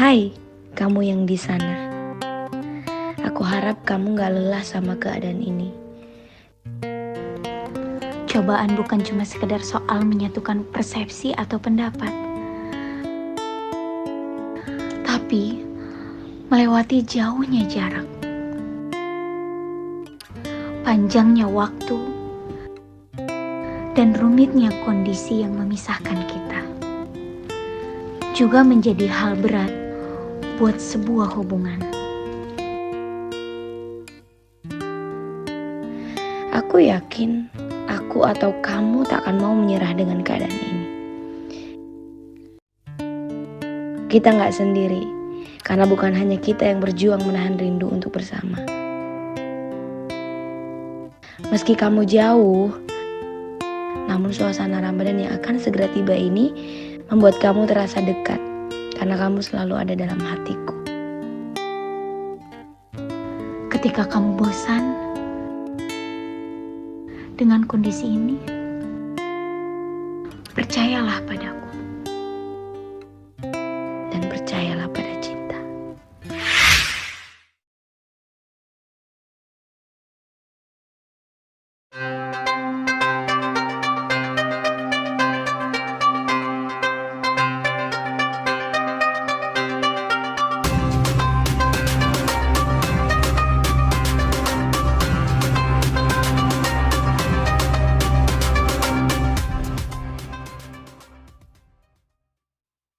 Hai, kamu yang di sana. Aku harap kamu gak lelah sama keadaan ini. Cobaan bukan cuma sekedar soal menyatukan persepsi atau pendapat, tapi melewati jauhnya jarak, panjangnya waktu, dan rumitnya kondisi yang memisahkan kita. Juga menjadi hal berat buat sebuah hubungan. Aku yakin aku atau kamu tak akan mau menyerah dengan keadaan ini. Kita gak sendiri, karena bukan hanya kita yang berjuang menahan rindu untuk bersama. Meski kamu jauh, namun suasana Ramadan yang akan segera tiba ini membuat kamu terasa dekat, karena kamu selalu ada dalam hatiku. Ketika kamu bosan dengan kondisi ini, percayalah padaku.